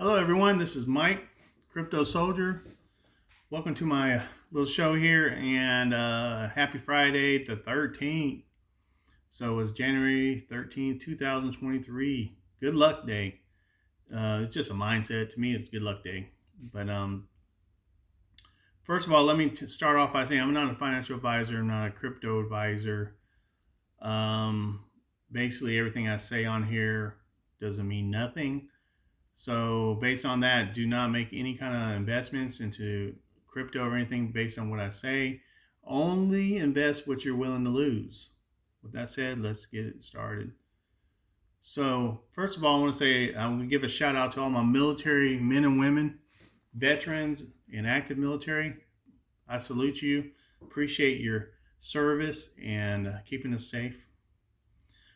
Hello everyone, this is Mike, Crypto Soldier. Welcome to my little show here, and happy Friday the 13th. So it's January 13th, 2023. Good luck day. It's just a mindset. To me, it's good luck day. But first of all, let me start off by saying I'm not a financial advisor. I'm not a crypto advisor. Basically, everything I say on here doesn't mean nothing. So based on that, do not make any kind of investments into crypto or anything based on what I say. Only invest what you're willing to lose. With that said, let's get it started. So first of all, I want to say I'm going to give a shout out to all my military men and women, veterans and active military. I salute you. Appreciate your service and keeping us safe.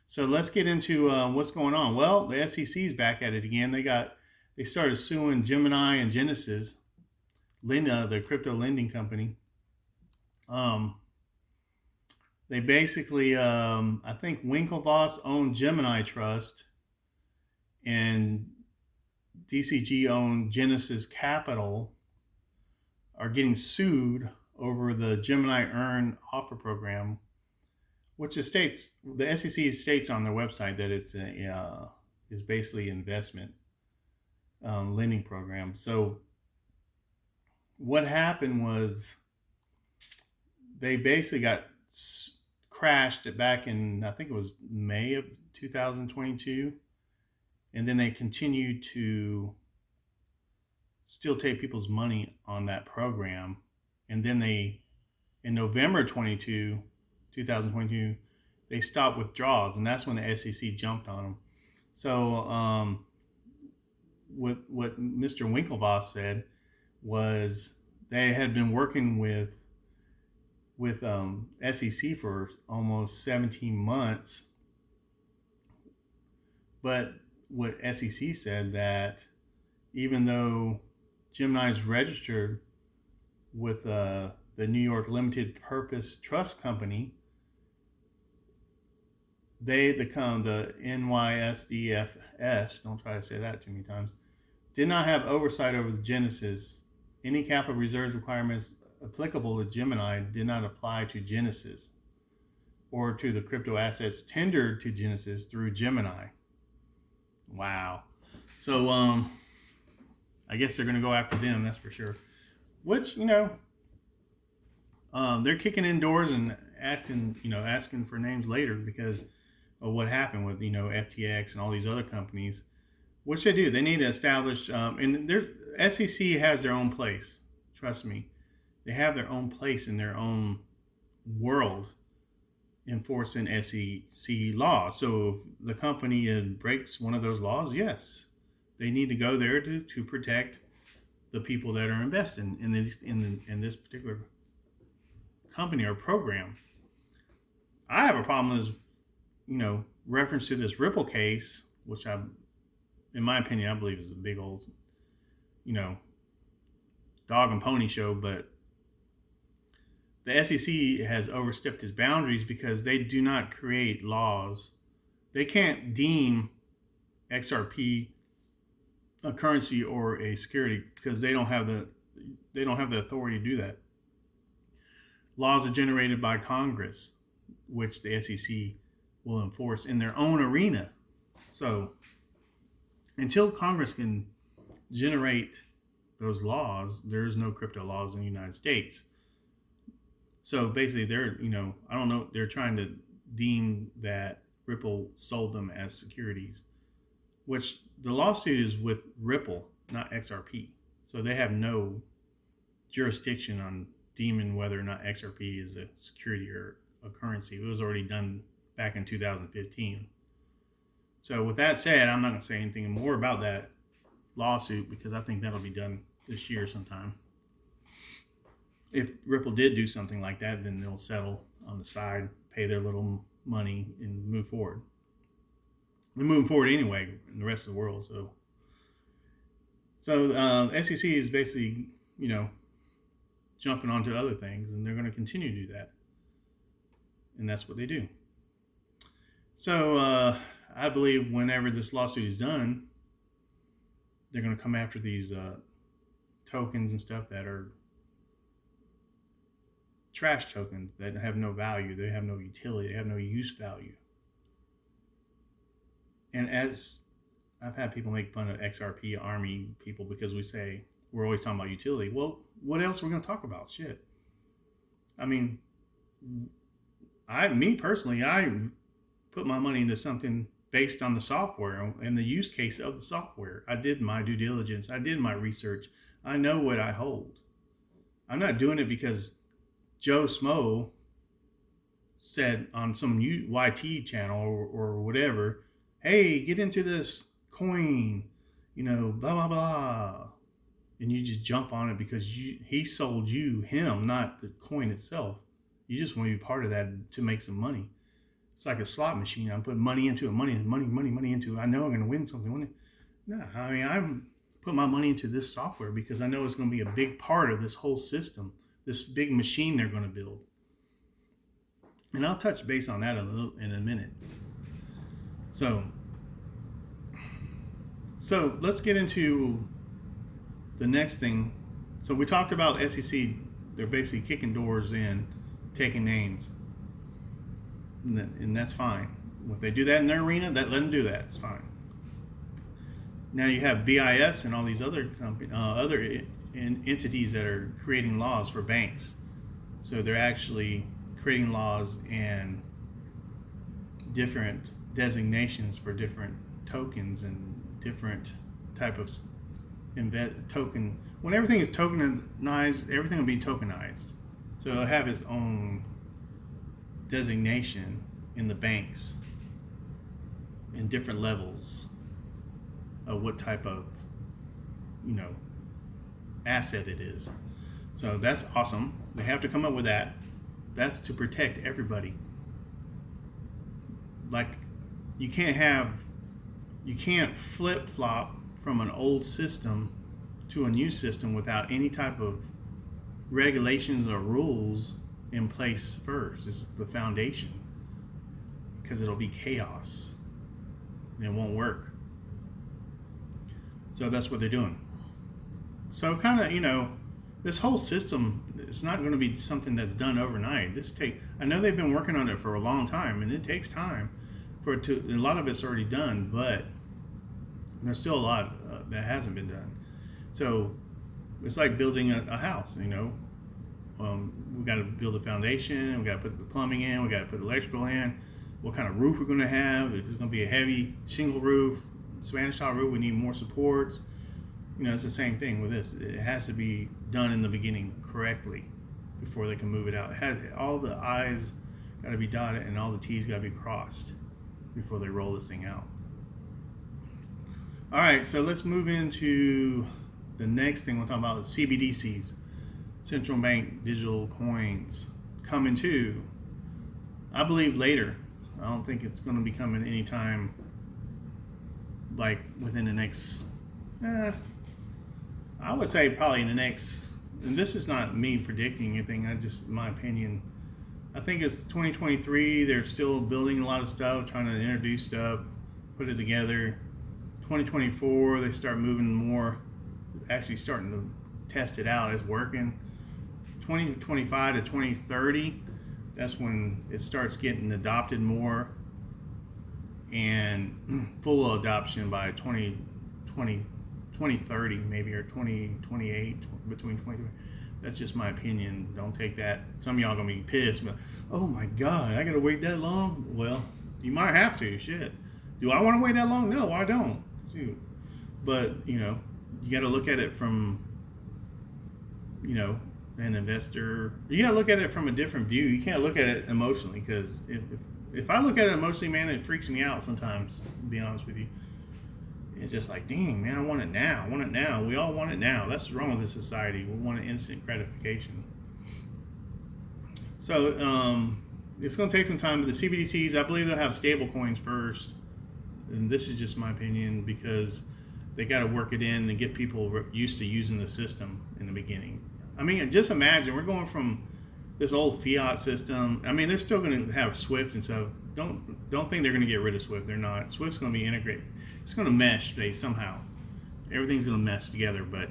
So let's get into what's going on. Well, the SEC is back at it again. They started suing Gemini and Genesis, the crypto lending company. They basically, I think Winklevoss owned Gemini Trust, and DCG owned Genesis Capital, are getting sued over the Gemini Earn offer program, which the SEC states on their website that it's is basically investment lending program. So what happened was they basically got crashed back in, I think it was May of 2022, and then they continued to still take people's money on that program, and then in November 2022, they stopped withdrawals, and that's when the SEC jumped on them. So what Mr. Winklevoss said was they had been working with SEC for almost 17 months, but what SEC said that even though Gemini is registered with the New York Limited Purpose Trust Company, the NYSDFS, don't try to say that too many times, did not have oversight over the Genesis. Any capital reserves requirements applicable to Gemini did not apply to Genesis or to the crypto assets tendered to Genesis through Gemini. Wow. So I guess they're going to go after them, that's for sure. Which, they're kicking in doors and asking for names later because of what happened with, FTX and all these other companies, which they do. They need to establish, and their SEC has their own place. Trust me. They have their own place in their own world enforcing SEC law. So if the company breaks one of those laws, yes, they need to go there to protect the people that are investing in this particular company or program. I have a problem with, reference to this Ripple case, which in my opinion, I believe is a big old, dog and pony show, but the SEC has overstepped its boundaries because they do not create laws. They can't deem XRP a currency or a security because they don't have the authority to do that. Laws are generated by Congress, which the SEC will enforce in their own arena. So until Congress can generate those laws, there's no crypto laws in the United States. So basically they're trying to deem that Ripple sold them as securities, which the lawsuit is with Ripple, not XRP. So they have no jurisdiction on deeming whether or not XRP is a security or a currency. It was already done back in 2015. So with that said, I'm not going to say anything more about that lawsuit because I think that'll be done this year sometime. If Ripple did do something like that, then they'll settle on the side, pay their little money, and move forward. They're moving forward anyway in the rest of the world. So SEC is basically, jumping onto other things, and they're going to continue to do that. And that's what they do. So I believe whenever this lawsuit is done, they're going to come after these tokens and stuff that are trash tokens that have no value, they have no utility, they have no use value. And as I've had people make fun of XRP army people because we say we're always talking about utility. Well, what else are we going to talk about? Shit. I mean, me personally, I put my money into something based on the software and the use case of the software. I did my due diligence. I did my research. I know what I hold. I'm not doing it because Joe Smo said on some YT channel or whatever, hey, get into this coin, blah, blah, blah. And you just jump on it because he sold him, not the coin itself. You just want to be part of that to make some money. It's like a slot machine. I'm putting money into it, money into it. I know I'm going to win something. No, I mean, I'm putting my money into this software because I know it's going to be a big part of this whole system, this big machine they're going to build. And I'll touch base on that in a minute. So let's get into the next thing. So we talked about SEC. They're basically kicking doors in, taking names. And that's fine. If they do that in their arena, let them do that. It's fine. Now you have BIS and all these other entities that are creating laws for banks. So they're actually creating laws and different designations for different tokens and different type of token. When everything is tokenized, everything will be tokenized. So it'll have its own designation in the banks in different levels of what type of asset it is. So that's awesome. They have to come up with that. That's to protect everybody. Like you can't flip-flop from an old system to a new system without any type of regulations or rules in place first. It's the foundation, because it'll be chaos and it won't work. So that's what they're doing. So kind of, this whole system, it's not going to be something that's done overnight. I know they've been working on it for a long time, and it takes time for it to. A lot of it's already done, but there's still a lot that hasn't been done. So it's like building a house. We got to build the foundation. We got to put the plumbing in. We got to put the electrical in. What kind of roof we're going to have? If it's going to be a heavy shingle roof, Spanish style roof, we need more supports. It's the same thing with this. It has to be done in the beginning correctly before they can move it out. All the I's got to be dotted and all the T's got to be crossed before they roll this thing out. All right, so let's move into the next thing we'll talk about is CBDCs, central bank digital coins, coming to, I believe, later. I don't think it's going to be coming anytime like within the next, I would say probably in the next, and this is not me predicting anything, my opinion. I think it's 2023, they're still building a lot of stuff, trying to introduce stuff, put it together. 2024, they start moving more, actually starting to test it out. It's working. 2025 to 2030, that's when it starts getting adopted more, and full adoption by 2030 maybe, or 2028, between 20. That's just my opinion. Don't take that. Some of y'all gonna be pissed, but oh my God, I gotta wait that long? Well, you might have to. Shit. Do I want to wait that long? No, I don't. Shoot. But you gotta look at it from an investor. You gotta look at it from a different view. You can't look at it emotionally, because if I look at it emotionally, man, it freaks me out sometimes, to be honest with you. It's just like, dang, man, I want it now. I want it now. We all want it now. That's what's wrong with this society. We want an instant gratification. So it's going to take some time. But the CBDCs, I believe they'll have stable coins first. And this is just my opinion, because they got to work it in and get people used to using the system in the beginning. I mean, just imagine, we're going from this old fiat system. I mean, they're still going to have SWIFT and stuff. Don't think they're going to get rid of SWIFT. They're not. SWIFT's going to be integrated. It's going to mesh somehow. Everything's going to mess together, but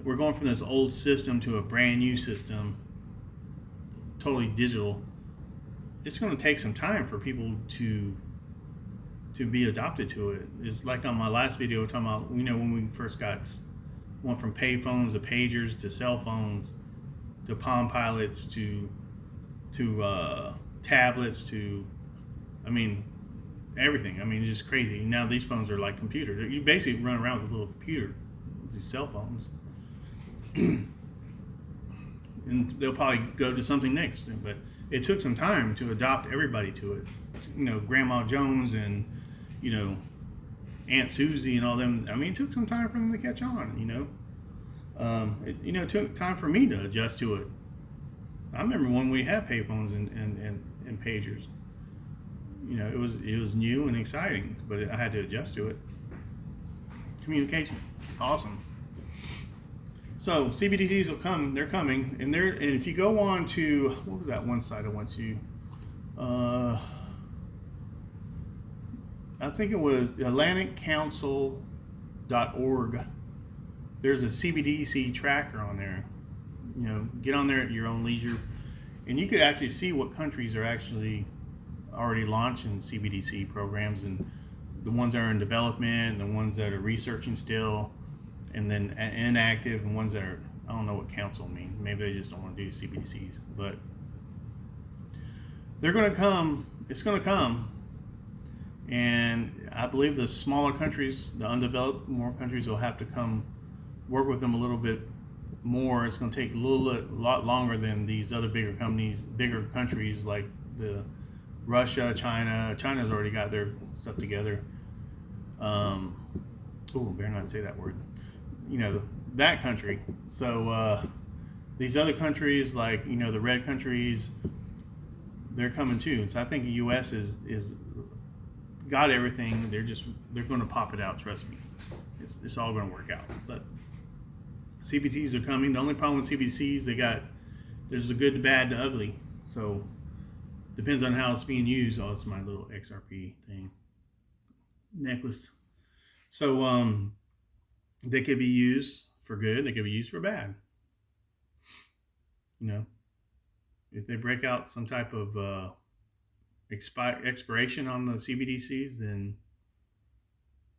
we're going from this old system to a brand new system, totally digital. It's going to take some time for people to be adopted to it. It's like on my last video talking about, when we first went from pay phones to pagers to cell phones to Palm Pilots to tablets to, everything. It's just crazy. Now these phones are like computers. You basically run around with a little computer, these cell phones. And they'll probably go to something next. But it took some time to adopt everybody to it. Grandma Jones and, Aunt Susie and all them. It took some time for them to catch on, it took time for me to adjust to it. I remember when we had payphones and pagers. It was new and exciting, but I had to adjust to it. Communication, it's awesome. So CBDCs will come. They're coming, and if you go on to, what was that one site I went to? I think it was AtlanticCouncil.org. There's a CBDC tracker on there. Get on there at your own leisure, and you could actually see what countries are actually already launching CBDC programs, and the ones that are in development, and the ones that are researching still, and then inactive, and ones that are, I don't know what council means. Maybe they just don't want to do CBDCs, but they're going to come. It's going to come. And I believe the smaller countries, the undeveloped, more countries will have to come work with them a little bit more. It's going to take a lot longer than these other bigger countries like the Russia, China. China's already got their stuff together. Better not say that word. That country. So these other countries, like the red countries, they're coming too. So I think the U.S. is got everything. They're going to pop it out. Trust me, it's all going to work out. But CBDCs are coming. The only problem with CBDCs, there's the good, the bad, the ugly. So depends on how it's being used. Oh, it's my little XRP thing necklace. So they could be used for good. They could be used for bad. If they break out some type of expiration on the CBDCs, then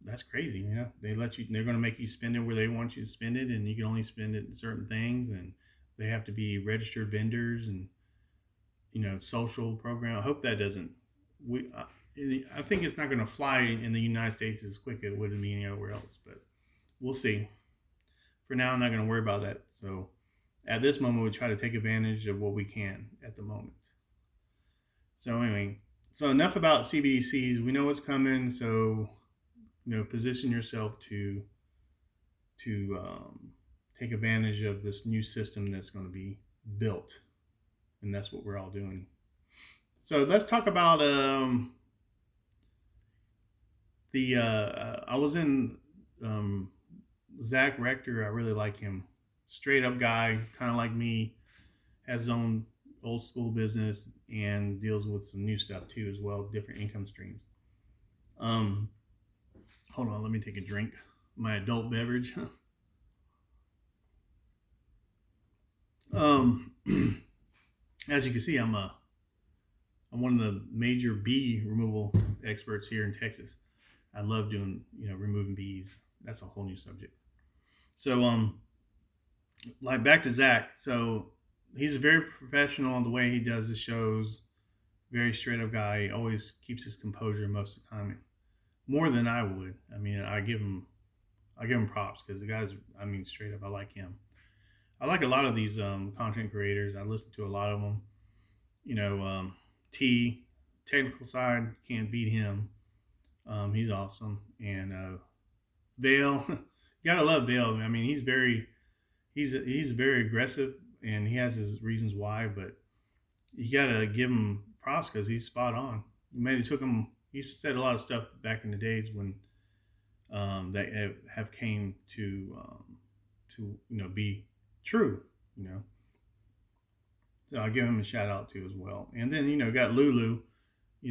that's crazy. They're going to make you spend it where they want you to spend it, and you can only spend it in certain things, and they have to be registered vendors and social program. I hope that doesn't. I think it's not going to fly in the United States as quick as it would be anywhere else, but we'll see. For now, I'm not going to worry about that. So at this moment, we try to take advantage of what we can at the moment. So anyway, enough about CBDCs. We know what's coming. So, position yourself to take advantage of this new system that's going to be built. And that's what we're all doing. So let's talk about I was in Zach Rector. I really like him. Straight up guy, kind of like me, has his own old school business and deals with some new stuff too as well, different income streams. Hold on, let me take a drink. My adult beverage. As you can see, I'm one of the major bee removal experts here in Texas. I love doing, removing bees. That's a whole new subject. So, like back to Zach. So he's very professional in the way he does his shows. Very straight up guy. He always keeps his composure most of the time, more than I would. I give him props because the guy's, straight up. I like him. I like a lot of these content creators. I listen to a lot of them. Technical side, can't beat him. He's awesome. And Vale, you gotta love Vale. He's very aggressive, and he has his reasons why. But you gotta give him props because he's spot on. He said a lot of stuff back in the days when that have came to be true. So I'll give him a shout out too as well. And then got Lulu.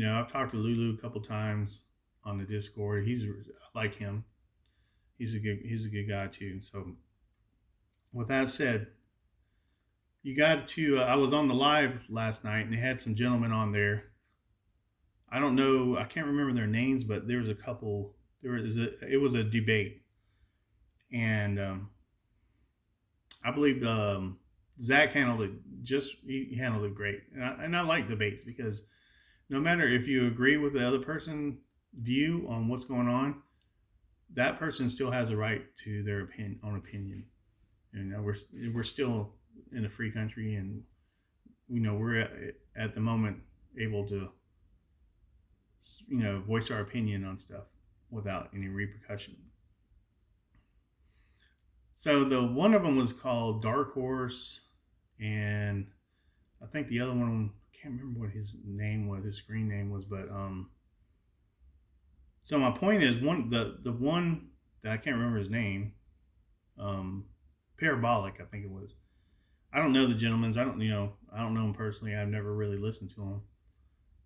I've talked to Lulu a couple times on the Discord. I like him. He's a good guy too. So with that said, you got to. I was on the live last night, and they had some gentlemen on there. I don't know. I can't remember their names, but there was a couple. It was a debate, and I believe Zach handled it he handled it great, and I like debates because no matter if you agree with the other person's view on what's going on, that person still has a right to their opinion. You know, we're still in a free country, and we're at the moment able to voice our opinion on stuff without any repercussion. So the one of them was called Dark Horse, and I think the other one, I can't remember what his name was, his screen name was, but so my point is the one that I can't remember his name, Parabolic, I think it was. I don't know the gentleman's. I don't know him personally. I've never really listened to him.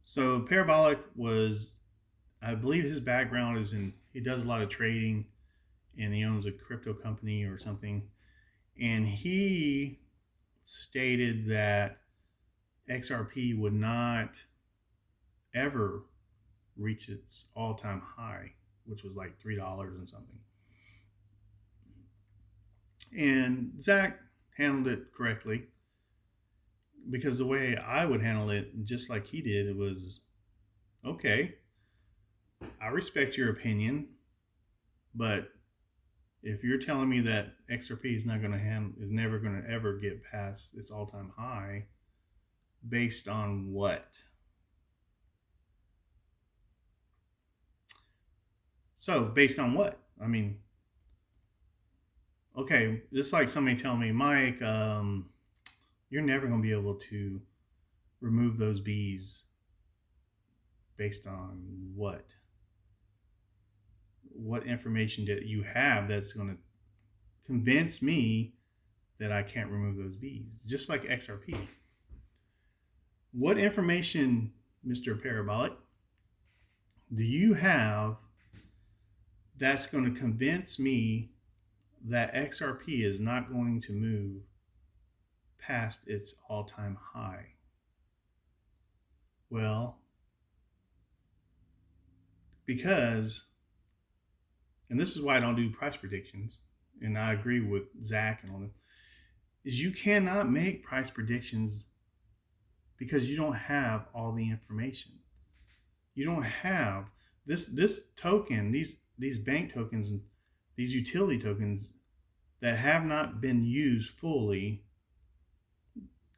So Parabolic was, I believe his background is he does a lot of trading, and he owns a crypto company or something. And he stated that XRP would not ever reach its all-time high, which was like $3 and something. And Zach handled it correctly, because the way I would handle it, just like he did, it was, okay, I respect your opinion, but if you're telling me that XRP is never going to ever get past its all-time high, based on what? So based on what? I mean, okay, just like somebody telling me, Mike, you're never going to be able to remove those bees. Based on what? What information that you have that's going to convince me that I can't remove those bees? Just like XRP. What information, Mr. Parabolic, do you have that's going to convince me that XRP is not going to move past its all-time high? Well, because, and this is why I don't do price predictions, and I agree with Zach and all that, is you cannot make price predictions because you don't have all the information. You don't have this token, these bank tokens, these utility tokens that have not been used fully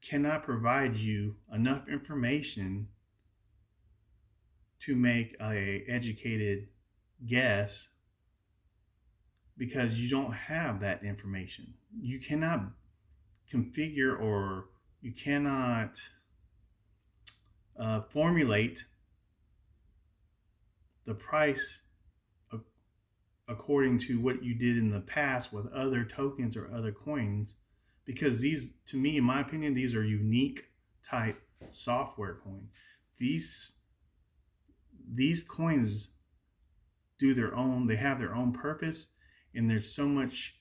cannot provide you enough information to make a educated guess, because you don't have that information. You cannot configure, or you cannot formulate the price according to what you did in the past with other tokens or other coins, because these, to me, in my opinion, these are unique type software coin. These coins do their own, they have their own purpose, and there's so much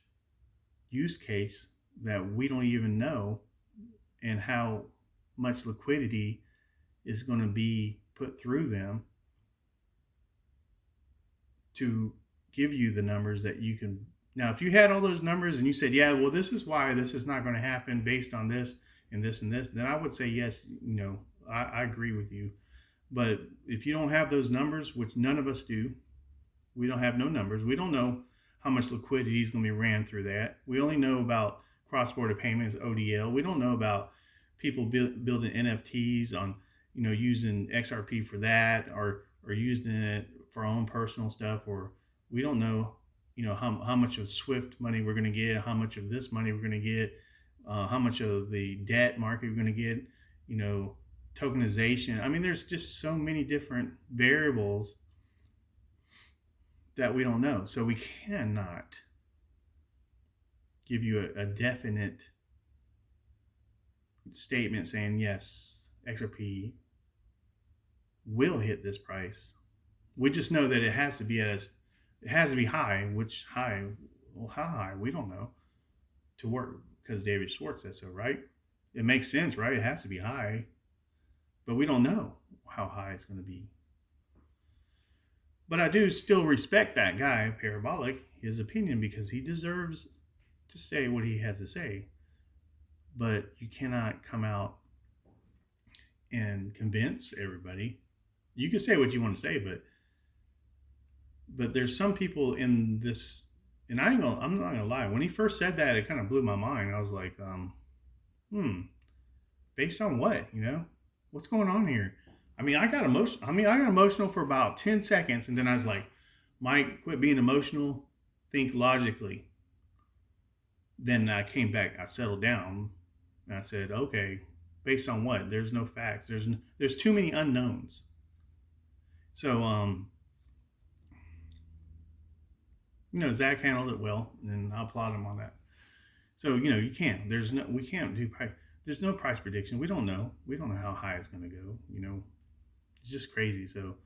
use case that we don't even know, and how much liquidity is going to be put through them to give you the numbers that you can. Now, if you had all those numbers and you said, yeah, well, this is why this is not going to happen based on this and this and this, then I would say, yes, I agree with you. But if you don't have those numbers, which none of us do, we don't have no numbers. We don't know how much liquidity is going to be ran through that. We only know about cross-border payments, ODL. We don't know about people building NFTs on, using XRP for that, or using it for our own personal stuff, or we don't know, how much of SWIFT money we're going to get, how much of this money we're going to get, how much of the debt market we're going to get, tokenization. I mean, there's just so many different variables that we don't know. So we cannot give you a definite statement saying, yes, XRP will hit this price. We just know that it has to be at It has to be high. Which high? Well, how high? We don't know. To work because David Schwartz said so, right? It makes sense, right? It has to be high, but we don't know how high it's going to be. But I do still respect that guy, Parabolic, his opinion, because he deserves to say what he has to say. But you cannot come out and convince everybody. You can say what you want to say, but there's some people in this, and I'm not gonna lie. When he first said that, it kind of blew my mind. I was like, based on what? What's going on here? I got emotional. I got emotional for about 10 seconds, and then I was like, Mike, quit being emotional. Think logically. Then I came back. I settled down, and I said, okay, based on what? There's no facts. There's too many unknowns. So Zach handled it well, and I applaud him on that. So you can't. We can't do price. There's no price prediction. We don't know. We don't know how high it's going to go. It's just crazy. So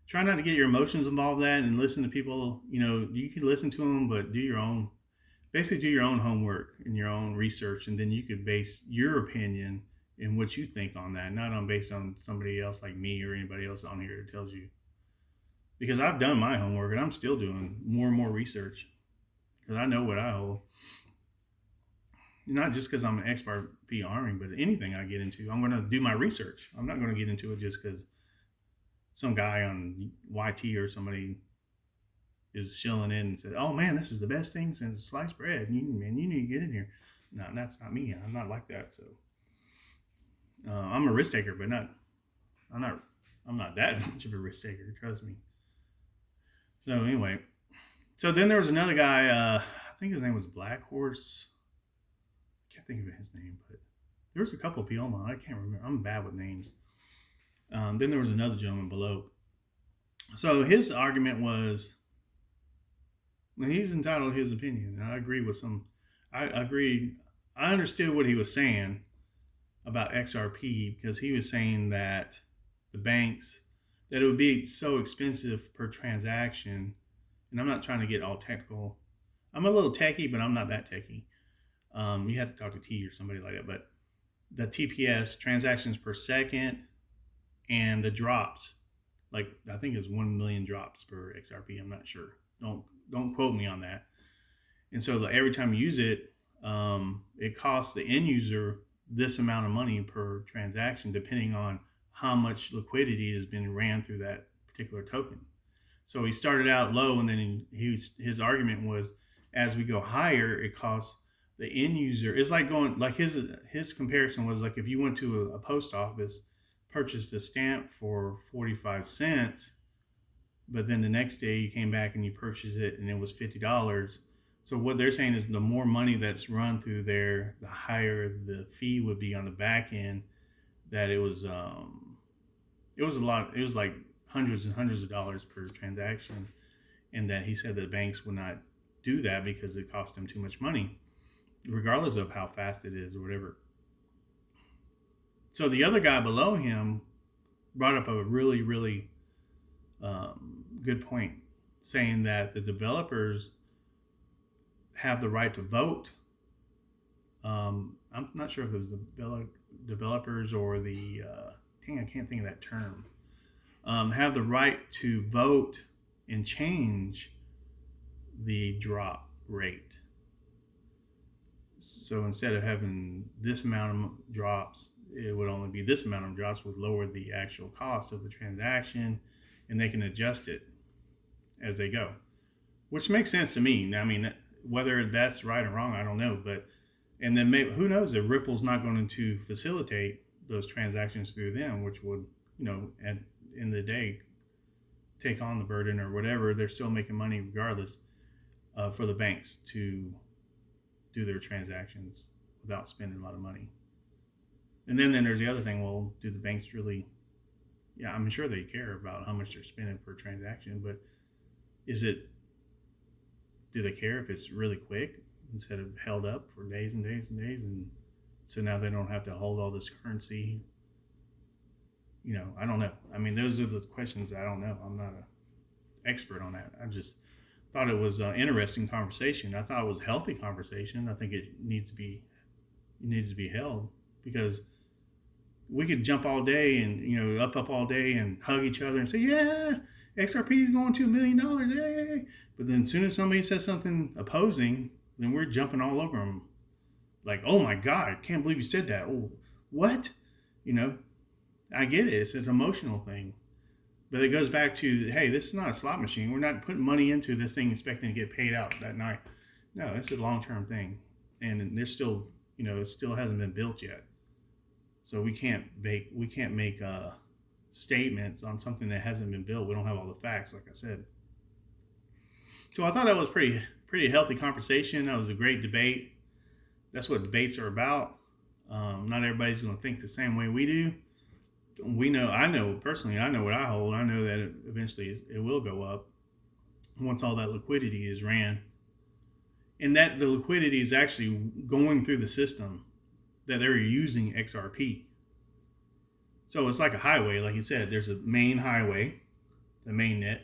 try not to get your emotions involved in that and listen to people. You can listen to them, but basically do your own homework and your own research, and then you could base your opinion and what you think on that, not based on somebody else like me or anybody else on here that tells you. Because I've done my homework and I'm still doing more and more research because I know what I hold. Not just because I'm an XRP army, but anything I get into, I'm going to do my research. I'm not going to get into it just because some guy on YT or somebody is shilling in and said, "Oh man, this is the best thing since sliced bread. You need to get in here." No, that's not me. I'm not like that. So I'm a risk taker, but I'm not that much of a risk taker. Trust me. So anyway, then there was another guy. I think his name was Black Horse. I can't think of his name, but there was a couple of people on. I can't remember. I'm bad with names. Then there was another gentleman below. So his argument was, he's entitled to his opinion, and I agree with some. I agree. I understood what he was saying about XRP because he was saying that the banks, that it would be so expensive per transaction. And I'm not trying to get all technical. I'm a little techie, but I'm not that techie. You have to talk to T or somebody like that. But the TPS, transactions per second, and the drops, like I think it's 1 million drops per XRP. I'm not sure. Don't quote me on that. And so every time you use it, it costs the end user this amount of money per transaction, depending on how much liquidity has been ran through that particular token. So he started out low, and then his argument was, as we go higher, it costs the end user. It's like his comparison was like if you went to a post office, purchased a stamp for 45 cents, but then the next day you came back and you purchased it and it was $50. So what they're saying is the more money that's run through there, the higher the fee would be on the back end. That it was a lot. It was like hundreds and hundreds of dollars per transaction, and that he said that banks would not do that because it cost them too much money, regardless of how fast it is or whatever. So the other guy below him brought up a really, really good point, saying that the developers have the right to vote. I'm not sure if it was the developers or the I can't think of that term. Have the right to vote and change the drop rate. So instead of having this amount of drops, it would only be this amount of drops, would lower the actual cost of the transaction, and they can adjust it as they go, which makes sense to me. I mean, whether that's right or wrong, I don't know. And then maybe, who knows, if Ripple's not going to facilitate those transactions through them, which would, at the end of the day, take on the burden or whatever. They're still making money regardless, for the banks to do their transactions without spending a lot of money. And then there's the other thing. Well, do the banks really? Yeah, I'm sure they care about how much they're spending per transaction, but do they care if it's really quick instead of held up for days and days and days? And so now they don't have to hold all this currency. I don't know. I mean, those are the questions I don't know. I'm not an expert on that. thought it was an interesting conversation. I thought it was a healthy conversation. I think it needs to be held, because we could jump all day and up all day and hug each other and say, yeah, XRP is going to $1 million, hey. But then as soon as somebody says something opposing, then we're jumping all over them. Like, oh my God, can't believe you said that. Oh, what? I get it. It's an emotional thing. But it goes back to, hey, this is not a slot machine. We're not putting money into this thing expecting to get paid out that night. No, it's a long-term thing. And there's still, it still hasn't been built yet. So we can't make statements on something that hasn't been built. We don't have all the facts, like I said. So I thought that was pretty healthy conversation. That was a great debate. That's what debates are about. Not everybody's going to think the same way we do. I know personally, I know what I hold. I know that eventually it will go up once all that liquidity is ran. And that the liquidity is actually going through the system that they're using XRP. So it's like a highway, like you said. There's a main highway, the main net,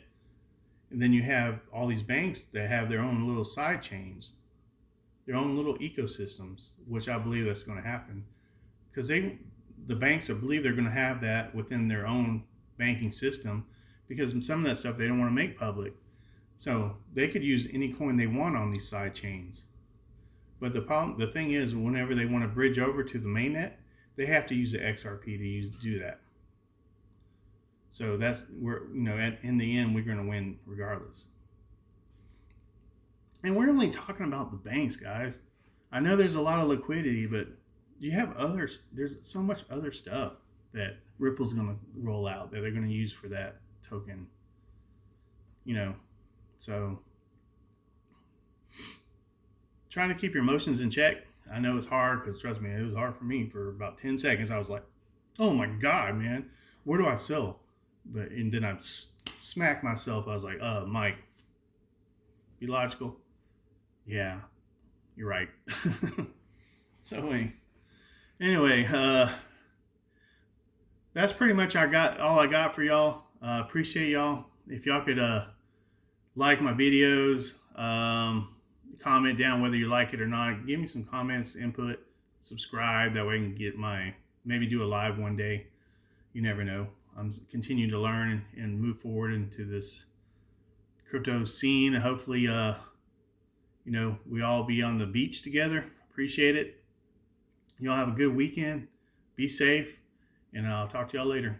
and then you have all these banks that have their own little side chains, their own little ecosystems, which I believe that's going to happen, because the banks, I believe they're going to have that within their own banking system, because some of that stuff they don't want to make public. So they could use any coin they want on these side chains. But the thing is, whenever they want to bridge over to the mainnet, they have to use the XRP to do that. So that's where, in the end, we're going to win regardless. And we're only talking about the banks, guys. I know there's a lot of liquidity, but you have others. There's so much other stuff that Ripple's going to roll out that they're going to use for that token. So trying to keep your emotions in check. I know it's hard, because trust me, it was hard for me for about 10 seconds. I was like, oh my God, man, where do I sell? And then I smacked myself. I was like, Mike, be logical. Yeah, you're right. So anyway, that's pretty much all I got for y'all. Appreciate y'all. If y'all could like my videos, comment down whether you like it or not. Give me some comments, input, subscribe. That way I can get maybe do a live one day. You never know. I'm continuing to learn and move forward into this crypto scene. Hopefully, we all be on the beach together. Appreciate it. Y'all have a good weekend. Be safe, and I'll talk to y'all later.